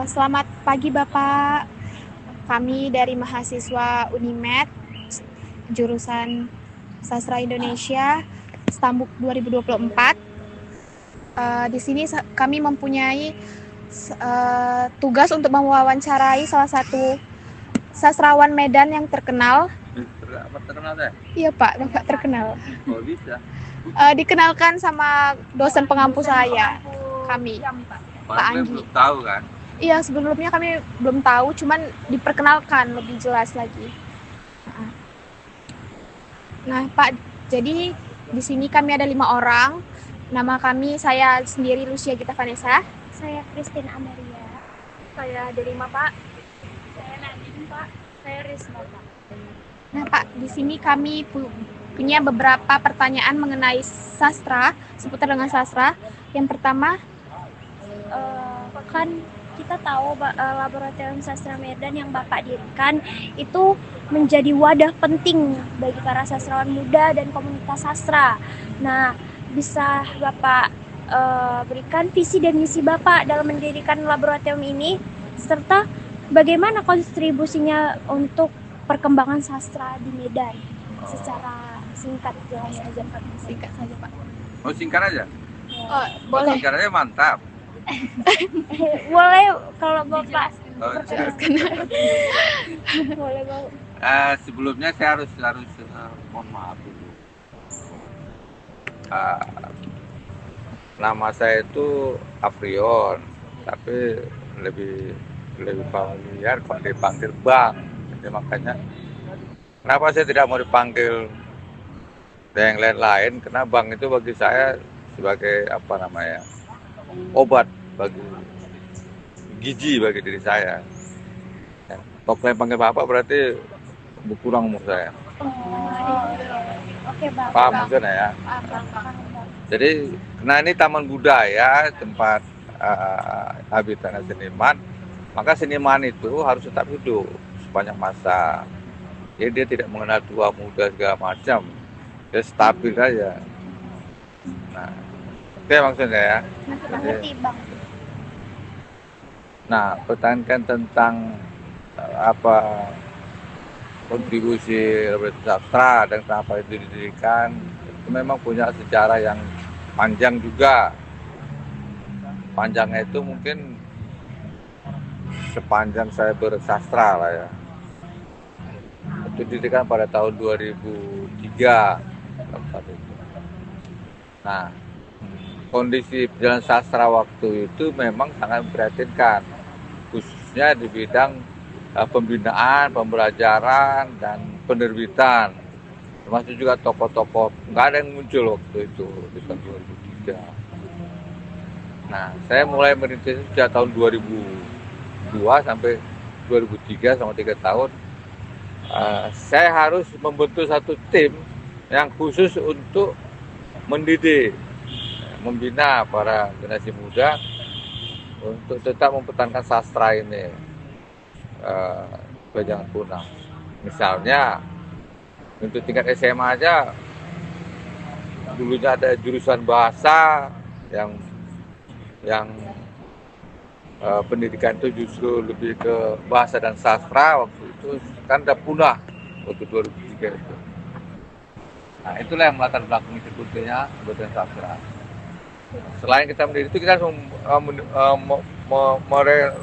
Selamat pagi Bapak, kami dari mahasiswa Unimed, jurusan Sastra Indonesia, Stambuk 2024. Di sini kami mempunyai tugas untuk mewawancarai salah satu sastrawan Medan yang terkenal. Terkenal deh? Iya Pak, Bapak terkenal. Oh bisa. Dikenalkan sama dosen pengampu saya, kami, Pak Anggi. Belum tahu kan? Iya, sebelumnya kami belum tahu, cuman diperkenalkan lebih jelas lagi. Nah, Pak, jadi di sini kami ada 5 orang. Nama kami, saya sendiri Lucia Gita Vanessa. Saya Christine Amaria. Saya Delima, Pak. Saya Nadine, Pak. Saya Risma, Pak. Nah, Pak, di sini kami punya beberapa pertanyaan mengenai sastra, seputar dengan sastra. Yang pertama, Kan kita tahu Laboratorium Sastra Medan yang Bapak dirikan itu menjadi wadah penting bagi para sastrawan muda dan komunitas sastra. Nah, bisa Bapak berikan visi dan misi Bapak dalam mendirikan laboratorium ini, serta bagaimana kontribusinya untuk perkembangan sastra di Medan secara singkat, jelas aja Pak. singkat saja, Pak. Oh singkat aja? Boleh. Singkat aja mantap. Boleh kalau Bapak Oh, boleh Bapak. sebelumnya saya harus mohon maaf dulu. Nama saya itu Afrion, tapi lebih familiar kalau dipanggil Bang. Jadi makanya kenapa saya tidak mau dipanggil yang lain-lain, karena Bang itu bagi saya sebagai obat bagi gizi bagi diri saya. Kalau kalian panggil Bapak berarti berkurang umur saya. Oke, Bapak. Paham maksudnya ya? Jadi, karena ini taman budaya, tempat habitatnya seniman, maka seniman itu harus tetap hidup sepanjang masa. Jadi dia tidak mengenal tua muda segala macam, dia stabil aja. Nah, itu maksudnya ya. Mengerti, Bang. Nah, pertanyaan tentang kontribusi Laboratorium Sastra dan kenapa itu didirikan, itu memang punya sejarah yang panjang juga. Panjangnya itu mungkin sepanjang saya bersastra lah ya. Itu didirikan pada tahun 2003. Nah, kondisi perjalanan sastra waktu itu memang sangat memprihatinkan, khususnya di bidang pembinaan, pembelajaran, dan penerbitan. Termasuk juga tokoh-tokoh, nggak ada yang muncul waktu itu di tahun 2003. Nah, saya mulai merintis sejak tahun 2002 sampai 2003, selama 3 tahun. Saya harus membentuk satu tim yang khusus untuk mendidik, membina para generasi muda untuk tetap mempertahankan sastra ini jangan punah. Misalnya untuk tingkat SMA aja, dulunya ada jurusan bahasa yang pendidikan itu justru lebih ke bahasa dan sastra, waktu itu kan udah punah waktu 2003 itu. Nah, itulah yang melatar belakang sebetulnya Laboratorium Sastra. Selain kita mendiri itu, kita harus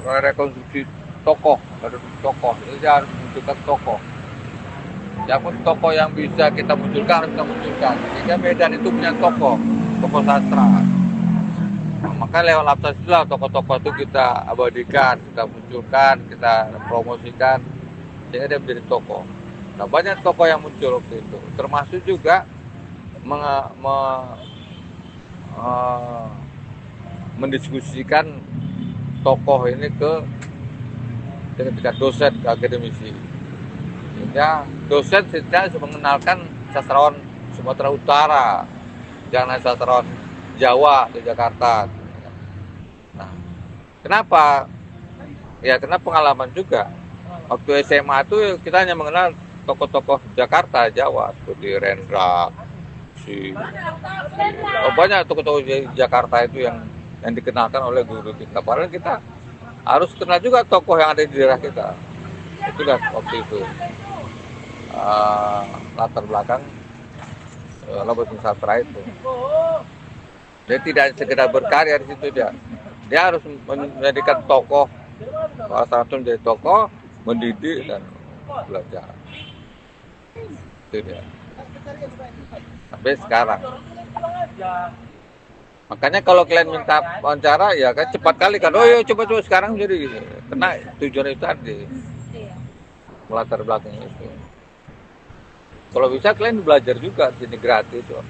merekonstruksi tokoh. Jadi harus munculkan tokoh. Siapapun tokoh yang bisa kita munculkan, harus kita munculkan. Sehingga Medan itu punya tokoh sastra. Nah, maka lewat laboratorium itulah tokoh-tokoh itu kita abadikan, kita munculkan, kita promosikan, sehingga dia menjadi tokoh. Nah, banyak tokoh yang muncul waktu itu, termasuk juga mendiskusikan tokoh ini dengan tingkat dosen ke akademisi. Sehingga dosen setidaknya harus mengenalkan sastrawan Sumatera Utara, jangan sastrawan Jawa atau Jakarta. Nah, kenapa? Ya, karena pengalaman juga. Waktu SMA itu kita hanya mengenal tokoh-tokoh Jakarta, Jawa, seperti Rendra, banyak tokoh-tokoh di Jakarta itu yang dikenalkan oleh guru kita. Padahal kita harus kenal juga tokoh yang ada di daerah kita. Itu kan waktu itu latar belakang Laboratorium Sastra itu. Dia tidak sekedar berkarya di situ, dia harus menjadikan tokoh, salah satu menjadi tokoh, mendidik dan belajar. Itu dia. Sampai sekarang. Makanya kalau kalian minta wawancara ya kan cepat kali kan. Oh ya coba sekarang jadi gitu. Karena tujuan itu tadi. Latar belakangnya itu. Kalau bisa kalian belajar juga di sini gratis kok.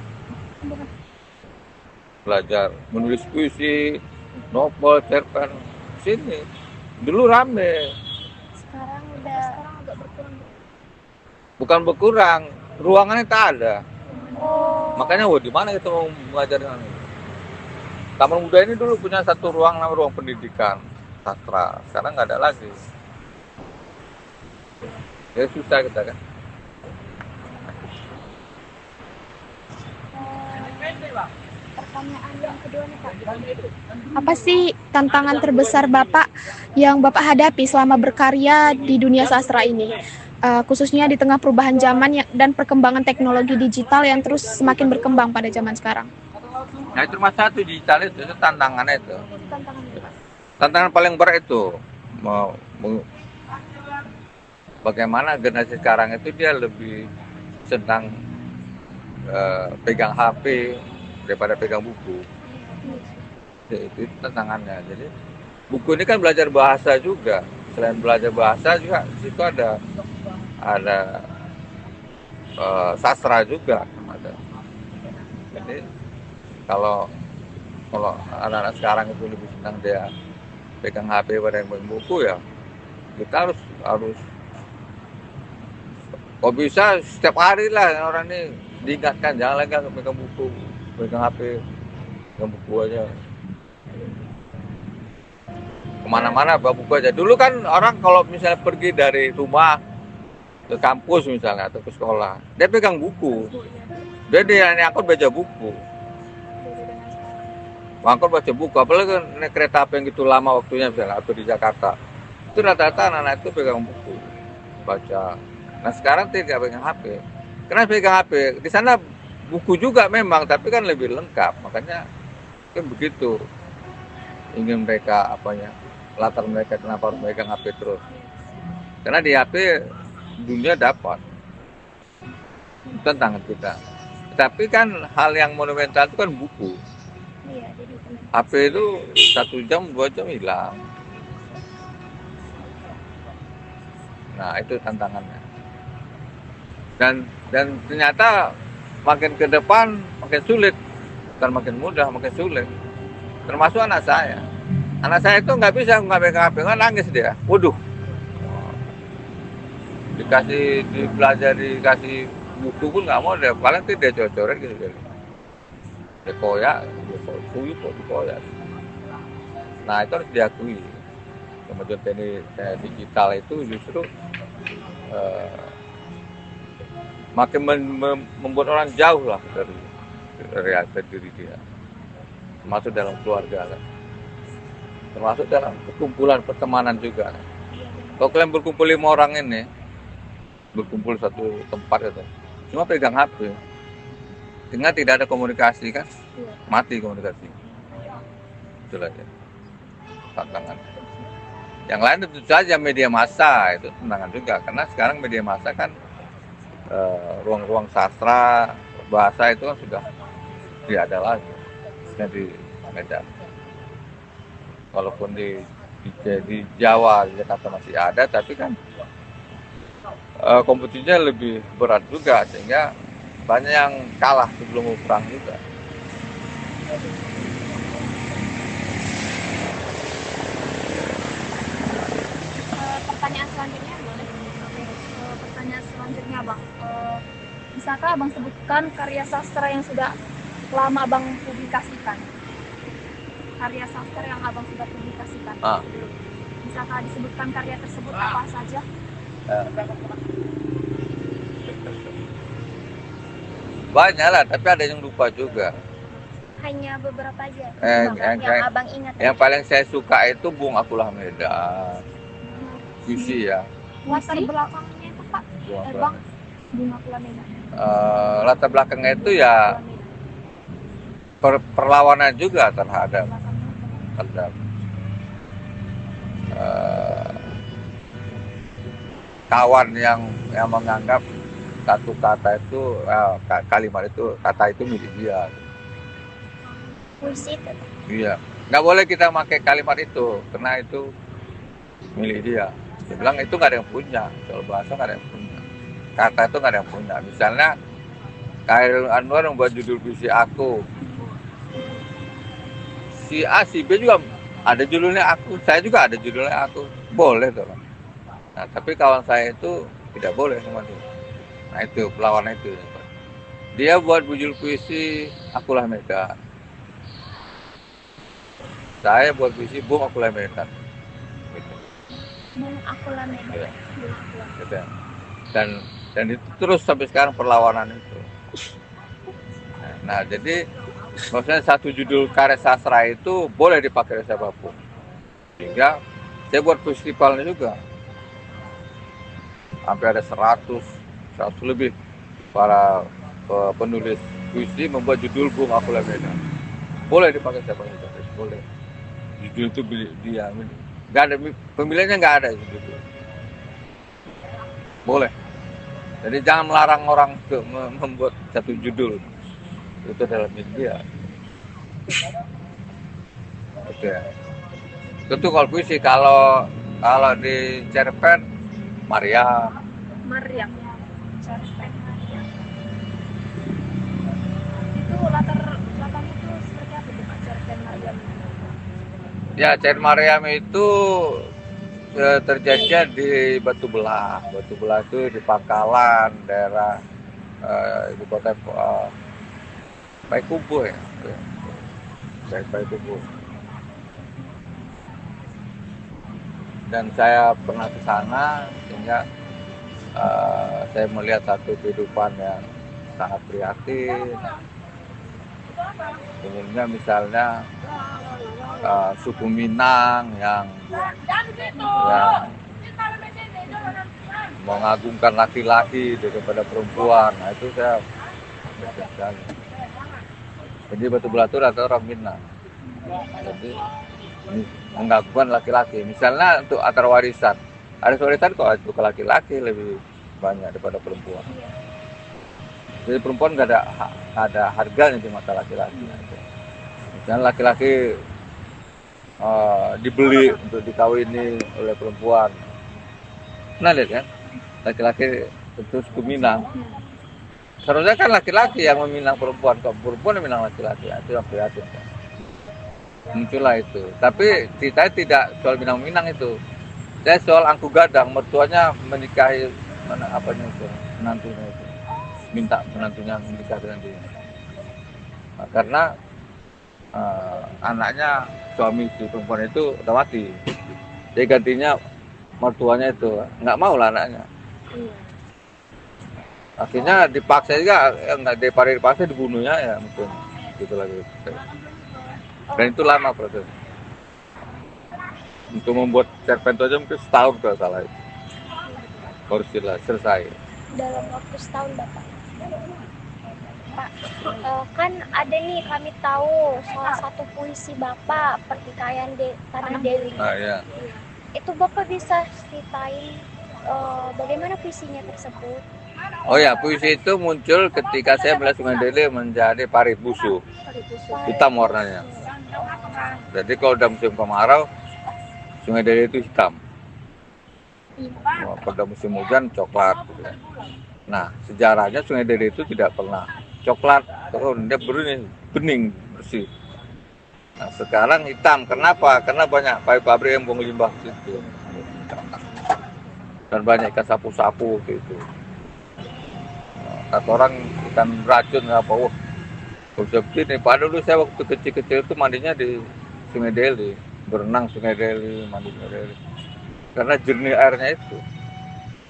Belajar menulis puisi, novel, cerpen sini. Dulu rame. Sekarang agak berkurang. Bukan berkurang, ruangannya tak ada. Oh. Makanya di mana kita mau belajar dengan ini? Taman Muda ini dulu punya satu ruang namanya ruang pendidikan sastra. Sekarang nggak ada lagi. Ya susah kita kan. Pertanyaan yang kedua nih Kak. Apa sih tantangan terbesar Bapak yang Bapak hadapi selama berkarya di dunia sastra ini? Khususnya di tengah perubahan zaman dan perkembangan teknologi digital yang terus semakin berkembang pada zaman sekarang. Nah itu masalah itu digital itu tantangannya itu. Tantangannya Pak. Tantangan paling berat itu bagaimana generasi sekarang itu dia lebih senang pegang HP daripada pegang buku. Ya, itu tantangannya. Jadi buku ini kan belajar bahasa juga. Selain belajar bahasa juga di situ ada sastra juga ada. Jadi kalau anak-anak sekarang itu lebih senang dia pegang HP pada yang pegang buku ya kita harus kok bisa setiap hari lah orang ini diingatkan jangan lagi pegang buku, pegang HP, pegang buku aja. Kemana-mana bawa buku aja. Dulu kan orang kalau misalnya pergi dari rumah ke kampus misalnya atau ke sekolah, dia pegang buku. Dia naik angkot baca buku. Angkot baca buku, apalagi naik kereta api yang gitu lama waktunya misalnya atau di Jakarta. Itu rata-rata anak-anak itu pegang buku, baca. Nah sekarang tidak pegang HP. Kenapa pegang HP? Di sana buku juga memang, tapi kan lebih lengkap. Makanya kan begitu. Ingin mereka latar mereka kenapa harus megang HP terus? Karena di HP dunia dapat. Tantangan kita. Tapi kan hal yang monumental itu kan buku. Iya, jadi HP itu 1 jam 2 jam hilang. Nah itu tantangannya. Dan ternyata makin ke depan makin sulit, bukan makin mudah, makin sulit. Termasuk anak saya. Anak saya itu nggak bisa pegang HP, nangis dia. Waduh. Dikasih buku pun nggak mau dia, paling dia cocoret gitu. Dia koyak, koyak. Nah itu harus diakui. Kemudian teknik digital itu justru makin membuat orang jauh lah dari realitas diri dia. Termasuk dalam keluarga kan. Termasuk dalam perkumpulan pertemanan juga. Kalau kalian berkumpul 5 orang ini, berkumpul satu tempat gitu, cuma pegang HP, sehingga tidak ada komunikasi kan, mati komunikasi. Itulah dia tantangan. Yang lain tentu saja media massa itu tantangan juga, karena sekarang media massa kan ruang-ruang sastra bahasa itu kan sudah tidak ada lagi di Medan. Walaupun di Jawa, di Jakarta masih ada, tapi kan kompetisinya lebih berat juga, sehingga banyak yang kalah sebelum perang juga. Pertanyaan selanjutnya boleh? Pertanyaan selanjutnya Bang, bisakah Abang sebutkan karya sastra yang sudah lama Abang publikasikan? Karya sastra yang Abang sudah publikasikan. Bisakah disebutkan karya tersebut apa saja? Banyak lah, tapi ada yang lupa juga. hanya beberapa aja yang abang ingat yang aja. paling saya suka itu Bung Akulah Medan, puisi ya. Latar belakangnya itu Pak, Bung Akulah Bang, Medan. Bunga Kulamena. Latar belakangnya itu ya perlawanan juga terhadap eh, kawan yang menganggap satu kata itu kalimat itu kata itu milik dia. Puisi itu. Iya, nggak boleh kita pakai kalimat itu karena itu milik dia. Dia bilang itu nggak ada yang punya, soal bahasa nggak ada yang punya, kata itu nggak ada yang punya. Misalnya Khairul Anwar membuat judul puisi aku, si A si B juga ada judulnya aku, saya juga ada judulnya aku, boleh tuh. Nah tapi kawan saya itu tidak boleh sama dia. Nah itu perlawanan itu. Dia buat judul puisi Akulah Medan, saya buat puisi Bung Akulah Medan. Bung Akulah Medan. Ya. Gitu. Dan itu terus sampai sekarang perlawanan itu. Nah jadi maksudnya satu judul karya sastra itu boleh dipakai oleh siapapun. Hingga saya buat festivalnya juga. Hampir ada 100 lebih para penulis puisi membuat judul Bung Akulah Medan. Boleh dipakai siapapun, boleh. Judul itu dia. Nggak ada pemilihannya, nggak ada judul. Boleh. Jadi jangan melarang orang untuk membuat satu judul. Itu adalah milik dia. Oke. Tentu kalau puisi, kalau di cerpen Maria. Cerpen Maria. Itu latar belakangnya itu seperti apa tuh Pak, cerpen Maria? Ya, cerpen Mariam itu terjadinya di Batu Belah. Batu Belah itu di Pangkalan, daerah ibu kota Payakumbuh ya. Payakumbuh. Dan saya pernah ke sana sehingga saya melihat satu kehidupan yang sangat prihatin. Umumnya misalnya suku Minang yang mengagungkan laki-laki daripada perempuan. Nah itu saya sekali. Jadi Batu Belah itu rata orang Minang. Jadi mengagungkan laki-laki. Misalnya untuk atar warisan kok untuk laki-laki lebih banyak daripada perempuan. Jadi perempuan nggak ada harganya di mata laki-laki. Misalnya laki-laki dibeli untuk dikawini oleh perempuan. Nah lihat kan, laki-laki itu suku Minang. Seharusnya kan laki-laki yang meminang perempuan, kok perempuan yang meminang laki-laki. Itu yang prihatin kan. Muncullah itu. Tapi kita tidak soal minang-minang itu. Saya soal angku gadang, mertuanya menikahi menantunya itu. Minta menantunya menikah dengan dia. Nah, karena anaknya suami si perempuan itu udah mati. Jadi gantinya mertuanya itu nggak mau lah anaknya. Akhirnya dipaksa juga, nggak dipaksa dibunuhnya ya mungkin gitu lagi. Dan itu lama proses. Untuk membuat cerpen itu aja mungkin setahun kalau salah itu. Baru selesai. Dalam waktu setahun Bapak. Pak, kan ada nih kami tahu salah satu puisi Bapak Pertikaian Tanah Dewi. Ya. Itu Bapak bisa ceritain bagaimana puisinya tersebut? Oh ya, puisi itu muncul ketika saya melihat Sungai Deli menjadi parit busuk, hitam warnanya. Jadi kalau udah musim kemarau, Sungai Deli itu hitam. Pada musim hujan coklat. Nah, sejarahnya Sungai Deli itu tidak pernah coklat, dia bening bersih. Nah, sekarang hitam. Kenapa? Karena banyak pabrik yang buang limbah situ. Dan banyak ikan sapu-sapu gitu. Kata orang ikan beracun apa, wah seperti ini. Padahal dulu saya waktu kecil-kecil itu mandinya di Sungai Deli, berenang Sungai Deli, mandi Sungai Deli, karena jernih airnya itu.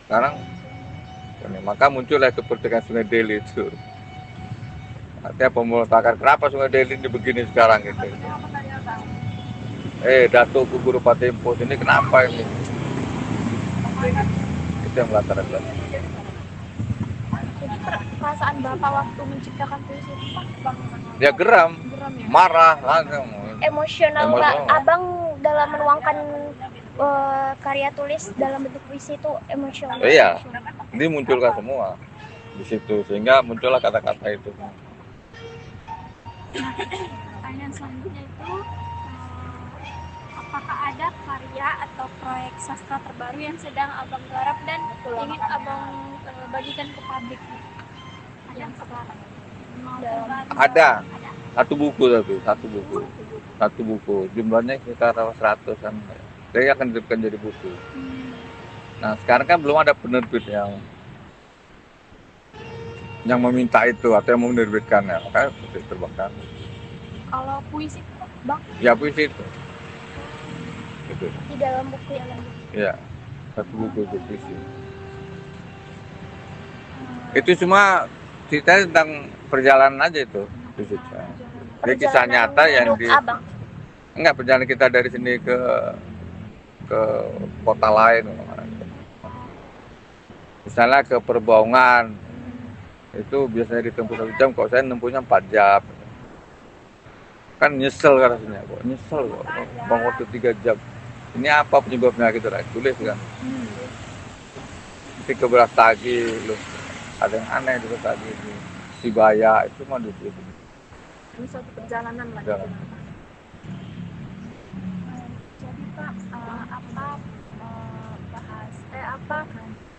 Sekarang, maka muncullah kepertikan Sungai Deli itu. Artinya pemberontakan. Kenapa Sungai Deli ini begini sekarang gitu? Apa tadi abang? Datuk Guru Patimpus ini kenapa ini? Itu yang latar belakang. Jadi perasaan bapak waktu menciptakan puisi itu Pak, bang? Dia geram, Geram ya? marah, langsung. Emosional nggak Emosional. abang dalam menuangkan karya tulis dalam bentuk puisi itu emosional? Iya, ini munculkan semua di situ sehingga muncullah kata-kata itu. Pertanyaan selanjutnya itu, apakah ada karya atau proyek sastra terbaru yang sedang abang garap dan ingin abang bagikan ke publik? Ada yang sekarang? Mau terbaru? Ada satu buku jumlahnya sekitar 100-an. Saya akan diterbitkan jadi buku. Nah sekarang kan belum ada penerbit yang meminta itu atau yang mau menerbitkannya, makanya puisi terbakar. Kalau puisi bang? Ya puisi itu. Gitu. Di dalam buku yang lain. Ya, satu buku itu puisi. Itu cuma cerita tentang perjalanan aja itu. Jadi kisah nyata yang hidup abang. perjalanan kita dari sini ke kota lain. Misalnya ke Perbaungan, itu biasanya ditempuh 1 jam, kok saya nempuhnya 4 jam. Kan nyesel kan rasanya, kok nyesel kok, bang waktu 3 jam. Ini apa penyebabnya gitu lah, tulis kan. Nanti ke Brastagi, loh, ada yang aneh di Brastagi itu. Sibaya, itu mah ditulis. Ini suatu perjalanan lah. Jalan. Jadi Pak, apa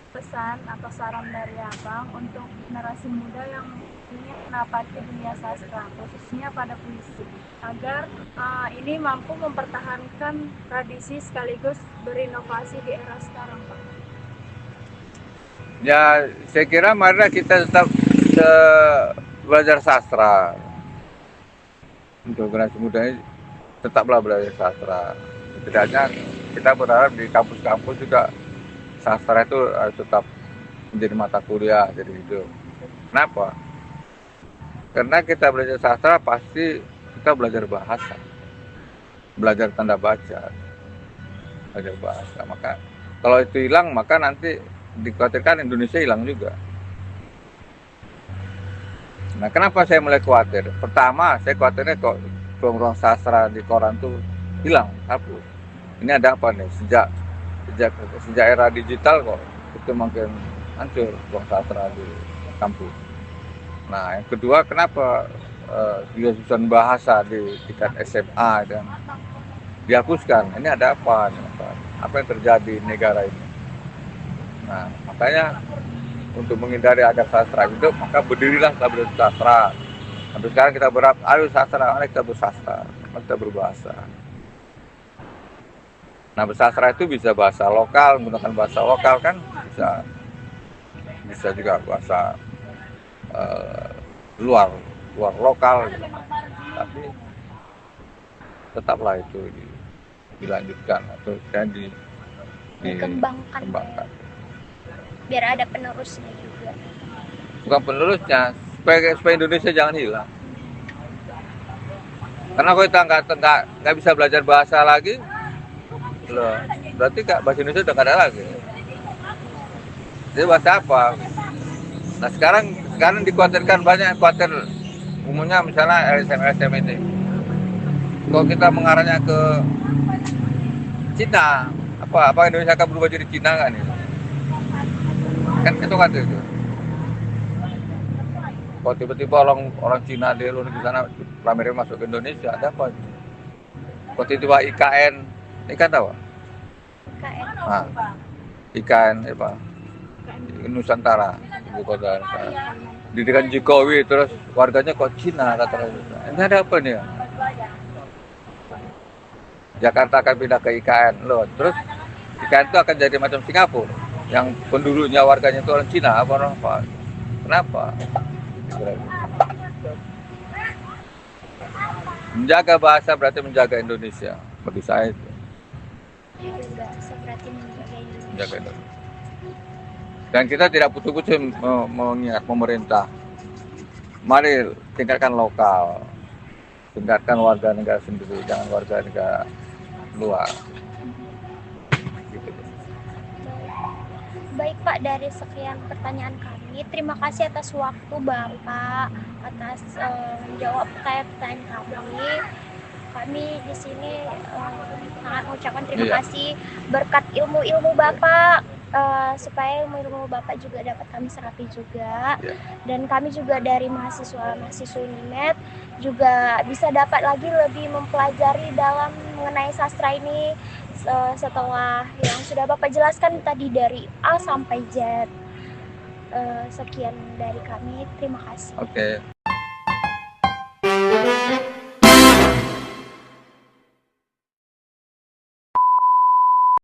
pesan atau saran dari abang untuk generasi muda yang ingin menapaki dunia sastra, khususnya pada puisi, agar ini mampu mempertahankan tradisi sekaligus berinovasi di era sekarang, Pak? Ya, saya kira marilah kita tetap belajar sastra. Untuk generasi muda ini tetaplah belajar sastra. Setidaknya kita berharap di kampus-kampus juga sastra itu harus tetap menjadi mata kuliah, jadi hidup. Kenapa? Karena kita belajar sastra pasti kita belajar bahasa, belajar tanda baca, belajar bahasa. Maka kalau itu hilang, maka nanti dikhawatirkan Indonesia hilang juga. Nah, kenapa saya mulai khawatir? Pertama, saya khawatirnya kok ruang-ruang sastra di koran tuh hilang, hapus. Ini ada apa nih? Sejak era digital kok itu makin hancur ruang sastra di kampus. Nah, yang kedua, kenapa jurusan bahasa di tingkat SMA dan dihapuskan? Ini ada apa? Apa yang terjadi di negara ini? Nah, makanya untuk menghindari ada sastra hidup, maka berdirilah Laboratorium Sastra. Sampai sekarang kita berharap, ayo sastra, mari kita bersastra, mari kita berbahasa. Nah, bersastra itu bisa bahasa lokal, menggunakan bahasa lokal kan, bisa juga bahasa luar lokal. Tapi tetaplah itu dilanjutkan atau dikembangkan. Biar ada penerusnya juga. Bukan penerusnya, supaya Indonesia jangan hilang. Karena kalau kita nggak bisa belajar bahasa lagi, loh, berarti bahasa Indonesia udah nggak ada lagi. Jadi bahasa apa? Nah sekarang dikhawatirkan, banyak khawatir, umumnya misalnya LSM ini. Kalau kita mengarahnya ke Cina, apa Indonesia akan berubah jadi Cina nggak nih? Kan itu. Kalau tiba-tiba orang Cina di luar negeri sana pamerin masuk ke Indonesia, ada apa? Kalau tiba-tiba IKN tahu? KN. Nah, IKN apa? Nusantara, ibu kota. Didikan Jokowi, terus warganya kok Cina rata-rata. Ini ada apa nih? Jakarta akan pindah ke IKN loh, terus IKN itu akan jadi macam Singapura, yang penduduknya warganya itu orang Cina apa? Kenapa? Menjaga bahasa berarti menjaga Indonesia, bagi saya itu. Bahasa berarti Menjaga Indonesia. Dan kita tidak putus-putus mengingat pemerintah Mari tingkatkan lokal, tingkatkan warga negara sendiri, jangan warga negara luar. Gitu. Baik Pak, dari sekian pertanyaan kami, terima kasih atas waktu Bapak, atas menjawab pertanyaan kami. Kami di sini sangat mengucapkan terima Iya. kasih berkat ilmu-ilmu Bapak, supaya ilmu-ilmu Bapak juga dapat kami serapi juga. Iya. Dan kami juga dari mahasiswa Unimed juga bisa dapat lagi lebih mempelajari dalam mengenai sastra ini setelah yang sudah Bapak jelaskan tadi dari A sampai Z. Sekian dari kami, terima kasih. Oke.